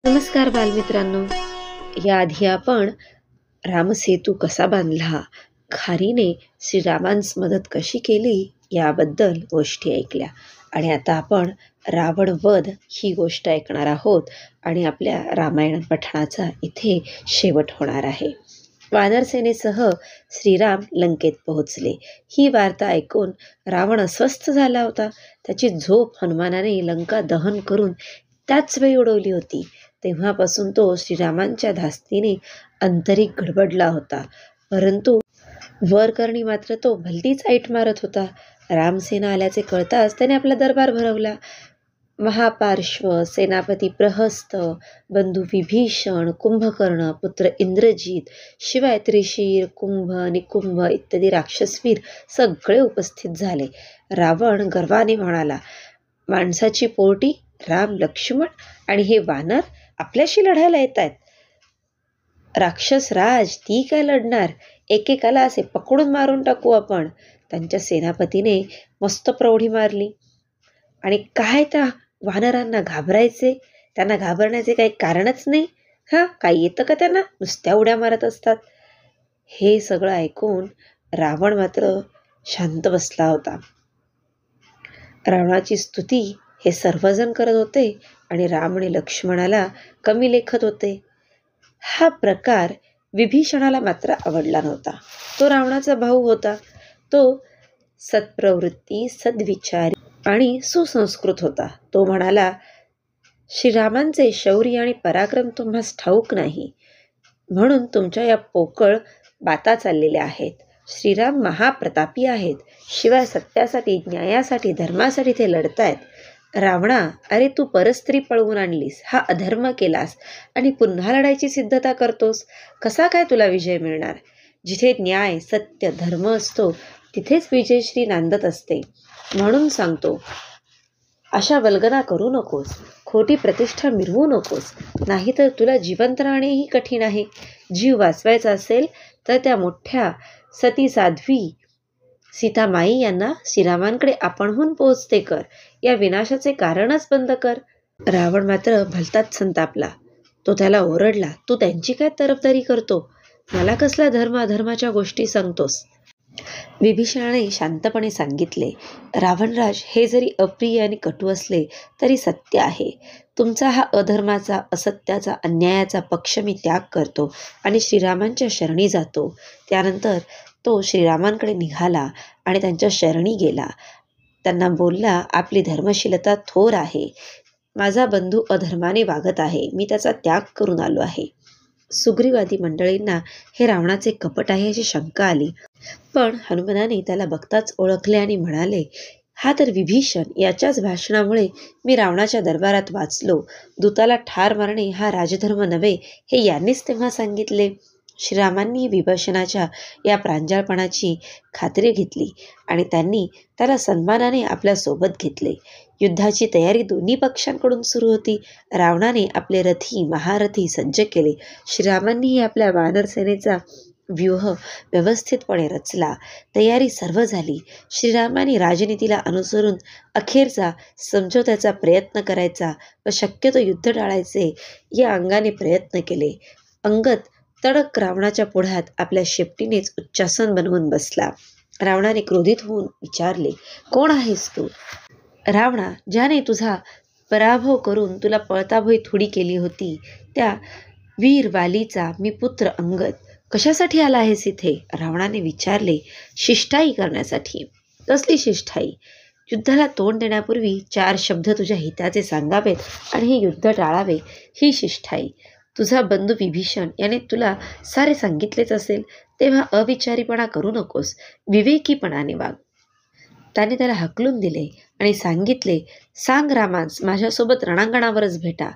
नमस्कार बालमित्रांनो. याआधी आपण रामसेतू कसा बांधला, खारीने श्रीरामांस मदत कशी केली याबद्दल गोष्टी ऐकल्या आणि आता आपण रावण वध ही गोष्ट ऐकणार आहोत आणि आपल्या रामायण पठणाचा इथे शेवट होणार आहे. वानरसेनेसह श्रीराम लंकेत पोहोचले. ही वार्ता ऐकून रावण अस्वस्थ झाला होता. त्याची झोप हनुमानाने लंका दहन करून त्याच वेळी उडवली होती. तेव्हापासून तो श्रीरामांच्या धास्तीने आंतरिक गडबडला होता. परंतु वरकरणी मात्र तो भलतीच ऐट मारत होता. रामसेना आल्याचे कळताच त्याने आपला दरबार भरवला. महापार्श्व, सेनापती प्रहस्त, बंधू विभीषण, कुंभकर्ण, पुत्र इंद्रजित, शिवाय त्रिशीर, कुंभ, निकुंभ इत्यादी राक्षसवीर सगळे उपस्थित झाले. रावण गर्वाने म्हणाला, माणसाची पोरटी राम, लक्ष्मण आणि हे वानर आपल्याशी लढायला येत आहेत. राक्षस राज ती काय लढणार? एकेकाला असे पकडून मारून टाकू आपण. त्यांच्या सेनापतीने मस्त प्रौढी मारली. आणि काय त्या वानरांना घाबरायचे? त्यांना घाबरण्याचे काही कारणच नाही. काय येतं का त्यांना? नुसत्या उड्या मारत असतात. हे सगळं ऐकून रावण मात्र शांत बसला होता. रावणाची स्तुती हे सर्वजण करत होते आणि राम आणि लक्ष्मणाला कमी लेखत होते. हा प्रकार विभीषणाला मात्र आवडला नव्हता. तो रावणाचा भाऊ होता. तो सत्प्रवृत्ती, सद्विचारी आणि सुसंस्कृत होता. तो म्हणाला, श्रीरामांचे शौर्य आणि पराक्रम तुम्हास ठाऊक नाही, म्हणून तुमच्या या पोकळ बाता चाललेल्या आहेत. श्रीराम महाप्रतापी आहेत. शिवाय सत्यासाठी, न्यायासाठी, धर्मासाठी ते लढतायत. रावणा, अरे तू परस्त्री पळवून आणलीस, हा अधर्म केलास आणि पुन्हा लढायची सिद्धता करतोस. कसा काय तुला विजय मिळणार? जिथे न्याय, सत्य, धर्म असतो तिथेच विजयश्री नांदत असते. म्हणून सांगतो, अशा वल्गना करू नकोस, खोटी प्रतिष्ठा मिरवू नकोस, नाहीतर तुला जिवंत राहणेही कठीण आहे. जीव वाचवायचा असेल तर त्या मोठ्या सती साध्वी सीतामाई यांना श्रीरामांकडे आपणहून पोहोचते कर. या विनाशाचे कारणच बंद कर. रावण मात्र भलताच संतापला. तो त्याला ओरडला, तू त्यांची काय तरफदारी करतो? मला कसला धर्म अधर्माच्या गोष्टी सांगतोस? विभीषणाने शांतपणे सांगितले, रावणराज, हे जरी अप्रिय आणि कटू असले तरी सत्य आहे. तुमचा हा अधर्माचा, असत्याचा, अन्यायाचा पक्ष मी त्याग करतो आणि श्रीरामांच्या शरणी जातो. त्यानंतर तो श्रीरामांकडे निघाला आणि त्यांच्या शरणी गेला. त्यांना बोलला, आपली धर्मशीलता थोर आहे. माझा बंधू अधर्माने वागत आहे. मी त्याचा त्याग करून आलो आहे. सुग्रीवादी मंडळींना हे रावणाचे कपट आहे अशी शंका आली. पण हनुमानाने त्याला बघताच ओळखले आणि म्हणाले, हा तर विभीषण. याच्याच भाषणामुळे मी रावणाच्या दरबारात वाचलो. दूताला ठार मारणे हा राजधर्म नव्हे हे यांनीच तेव्हा सांगितले. श्रीरामांनी विभीषणाच्या या प्रांजळपणाची खात्री घेतली आणि त्यांनी त्याला सन्मानाने आपल्या सोबत घेतले. युद्धाची तयारी दोन्ही पक्षांकडून सुरू होती. रावणाने आपले रथी, महारथी सज्ज केले. श्रीरामांनीही आपल्या वानरसेनेचा व्यूह व्यवस्थितपणे रचला. तयारी सर्व झाली. श्रीरामांनी राजनीतीला अनुसरून अखेरचा समझोत्याचा प्रयत्न करायचा व शक्यतो युद्ध टाळायचे या अंगाने प्रयत्न केले. अंगद तडक रावणाच्या पुढ्यात आपल्या शेपटीनेच उच्चासन बनवून बसला. रावणाने क्रोधित होऊन विचारले, कोण आहेस तू? रावणा, ज्याने तुझा पराभव करून तुला पळताभोई थोडी केली होती, त्या वीर वालीचा मी पुत्र अंगद. कशासाठी आला आहेस इथे? रावणाने विचारले. शिष्टाई करण्यासाठी. कसली शिष्टाई? युद्धाला तोंड देण्यापूर्वी 4 शब्द तुझ्या हिताचे सांगावेत आणि हे युद्ध टाळावे, ही शिष्टाई. तुझा बंधू विभीषण याने तुला सारे सांगितलेच असेल, तेव्हा अविचारीपणा करू नकोस, विवेकीपणाने वाग. त्याने त्याला हकलून दिले आणि सांगितले, सांग रामांस, माझ्यासोबत रणांगणावरच भेटा.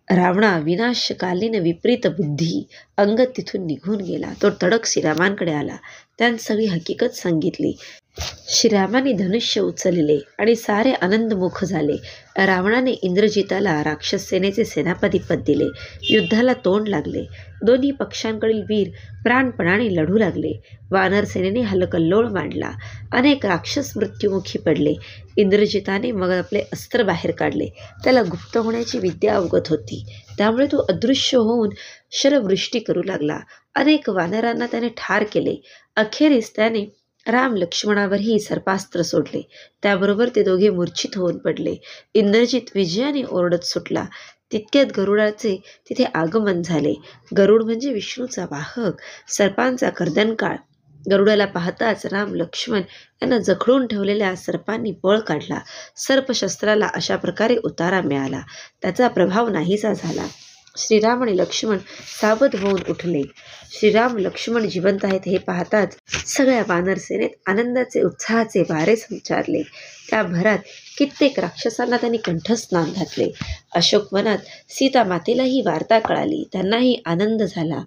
रावणा, विनाशकालीन विपरीत बुद्धी. अंगद तिथून निघून गेला. तो तडक श्रीरामांकडे आला. त्यानं सगळी हकीकत सांगितली. श्रीरामाने धनुष्य उचलले आणि सारे आनंदमुख झाले. रावणाने इंद्रजिताला राक्षस सेनेचे सेनापतिपद दिले. युद्धाला तोंड लागले. दोन्ही पक्षांकडील वीर प्राणपणाने लढू लागले. वानर सेनेने हलकल्लोळ मांडला. अनेक राक्षस मृत्युमुखी पडले. इंद्रजिताने मग आपले अस्त्र बाहेर काढले. त्याला गुप्त होण्याची विद्या अवगत होती, त्यामुळे तो अदृश्य होऊन शरवृष्टी करू लागला. अनेक वानरांना त्याने ठार केले. अखेरीस त्याने राम लक्ष्मणावरही सर्पास्त्र सोडले. त्याबरोबर ते दोघे मूर्छित होऊन पडले. इंद्रजित विजयाने ओरडत सुटला. तितक्यात गरुडाचे तिथे आगमन झाले. गरुड म्हणजे विष्णूचा वाहक, सर्पांचा कर्दनकाळ. गरुडाला पाहताच राम लक्ष्मण यांना जखडून ठेवलेल्या सर्पांनी पळ काढला. सर्पशस्त्राला अशा प्रकारे उतारा मिळाला. त्याचा प्रभाव नाहीसा झाला. श्रीराम आणि लक्ष्मण सावध होऊन उठले. श्रीराम लक्ष्मण जिवंत आहेत हे पाहताच सगळ्या वानर सेनेत आनंदाचे उत्साहाचे वारे संचारले. त्या भरात कित्येक राक्षसांना त्यांनी कंठस्नान घातले. अशोकवनात सीता मातेलाही वार्ता कळाली. त्यांनाही आनंद झाला.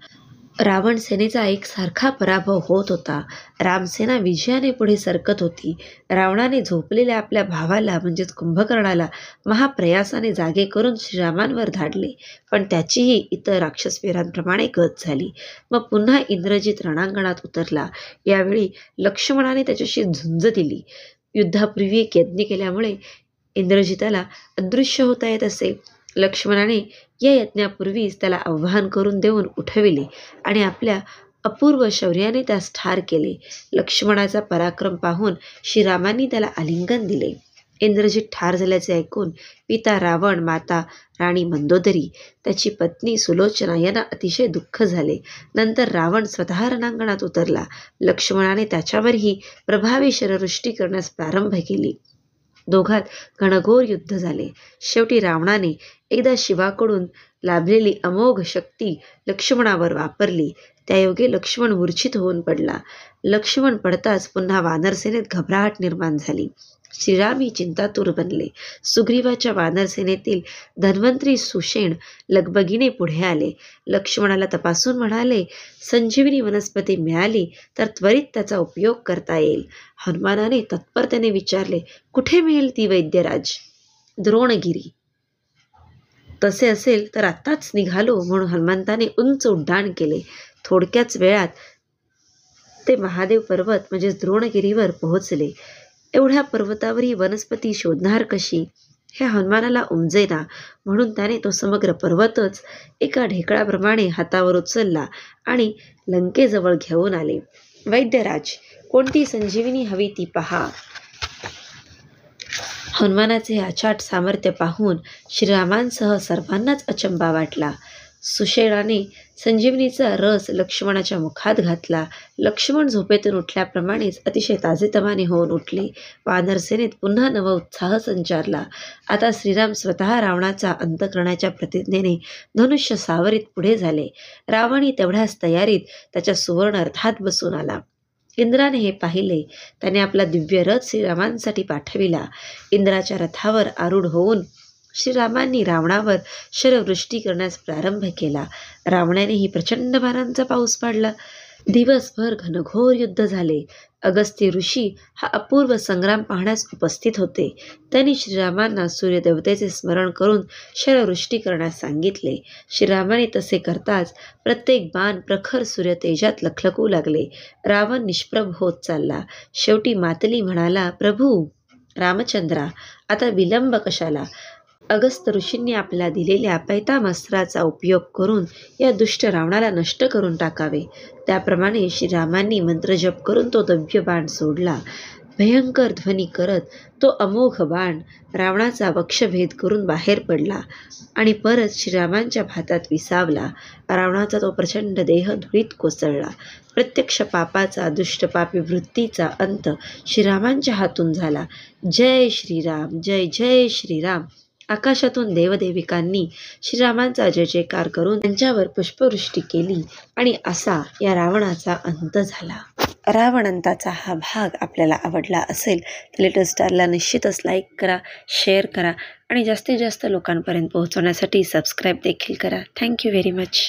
रावण सेनेचा एकसारखा पराभव होत होता. रामसेना विजयाने पुढे सरकत होती. रावणाने झोपलेल्या आपल्या भावाला म्हणजेच कुंभकर्णाला महाप्रयासाने जागे करून श्रीरामांवर धाडले, पण त्याचीही इतर राक्षसवीरांप्रमाणे गत झाली. मग पुन्हा इंद्रजित रणांगणात उतरला. यावेळी लक्ष्मणाने त्याच्याशी झुंज दिली. युद्धापूर्वी एक यज्ञ केल्यामुळे इंद्रजिताला अदृश्य होता येत असे. लक्ष्मणाने या यज्ञापूर्वीच त्याला आव्हान करून देऊन उठविले आणि आपल्या अपूर्व शौर्याने त्यास ठार केले. लक्ष्मणाचा पराक्रम पाहून श्रीरामांनी त्याला आलिंगन दिले. इंद्रजित ठार झाल्याचे ऐकून पिता रावण, माता राणी मंदोदरी, त्याची पत्नी सुलोचना यांना अतिशय दुःख झाले. नंतर रावण स्वतः रणांगणात उतरला. लक्ष्मणाने त्याच्यावरही प्रभावी शरवृष्टी करण्यास प्रारंभ केली. दोघात घनघोर युद्ध झाले. शेवटी रावणाने एकदा शिवाकडून लाभलेली अमोघ शक्ती लक्ष्मणावर वापरली. त्यायोगे लक्ष्मण मूर्छित होऊन पडला. लक्ष्मण पडताच पुन्हा वानरसेनेत घबराहट निर्माण झाली. श्रीरामही चिंतातूर बनले. सुग्रीवाच्या वानरसेनेतील धन्वंतरी सुषेण लगबगीने पुढे आले. लक्ष्मणाला तपासून म्हणाले, संजीवनी वनस्पती मिळाली तर त्वरित त्याचा उपयोग करता येईल. हनुमानाने तत्परतेने विचारले, कुठे मिळेल ती वैद्यराज? द्रोणगिरी. तसे असेल तर आत्ताच निघालो, म्हणून हनुमंताने उंच उड्डाण केले. थोडक्याच वेळात ते महादेव पर्वत म्हणजेच द्रोणगिरीवर पोहोचले. एवढ्या पर्वतावर ही वनस्पती शोधणार कशी हे हनुमानाला उमजेना, म्हणून त्याने तो समग्र पर्वतच एका ढेकळाप्रमाणे हातावर उचलला आणि लंकेजवळ घेऊन आले. वैद्यराज, कोणती संजीवनी हवी ती पहा. हनुमानाचे अचाट सामर्थ्य पाहून श्रीरामांसह सर्वांनाच अचंबा वाटला. सुषेणाने संजीवनीचा रस लक्ष्मणाच्या मुखात घातला. लक्ष्मण झोपेतून उठल्याप्रमाणेच अतिशय ताजेतवाने होऊन उठले. वानरसेनेत पुन्हा नवा उत्साह संचारला. आता श्रीराम स्वतः रावणाचा अंत करण्याच्या प्रतिज्ञेने धनुष्य सावरीत पुढे झाले. रावणही तेवढ्याच तयारीत त्याच्या सुवर्ण रथात बसून आला. इंद्राने हे पाहिले. त्याने आपला दिव्य रथ श्रीरामांसाठी पाठविला. इंद्राच्या रथावर आरूढ होऊन श्रीरामांनी रावणावर शरवृष्टी करण्यास प्रारंभ केला. रावणानेही प्रचंड बाणांचा पाऊस पाडला. दिवसभर घनघोर युद्ध झाले. अगस्त्य ऋषी हा अपूर्व संग्राम पाहण्यास उपस्थित होते. त्यांनी श्रीरामांना सूर्यदेवतेचे स्मरण करून शरवृष्टी करण्यास सांगितले. श्रीरामाने तसे करताच प्रत्येक बाण प्रखर सूर्यतेजात लखलखू लागले. रावण निष्प्रभ होत चालला. शेवटी मातली म्हणाला, प्रभू रामचंद्रा, आता विलंब कशाला? अगस्त ऋषींनी आपल्याला दिलेल्या पैतामस्त्राचा उपयोग करून या दुष्ट रावणाला नष्ट करून टाकावे. त्याप्रमाणे श्रीरामांनी मंत्रजप करून तो दिव्य बाण सोडला. भयंकर ध्वनी करत तो अमोघ बाण रावणाचा वक्षभेद करून बाहेर पडला आणि परत श्रीरामांच्या भातात विसावला. रावणाचा तो प्रचंड देह धुळीत कोसळला. प्रत्यक्ष पापाचा, दुष्टपापी वृत्तीचा अंत श्रीरामांच्या हातून झाला. जय श्रीराम, जय जय श्रीराम. आकाशातून देवदेविकांनी श्रीरामांचा जय जयकार करून त्यांच्यावर पुष्पवृष्टी केली आणि असा या रावणाचा अंत झाला. रावण अंताचा हा भाग आपल्याला आवडला असेल तर लिटल स्टारला निश्चितच लाईक करा, शेअर करा आणि जास्तीत जास्त लोकांपर्यंत पोहोचवण्यासाठी सबस्क्राईब देखील करा. Thank you very much.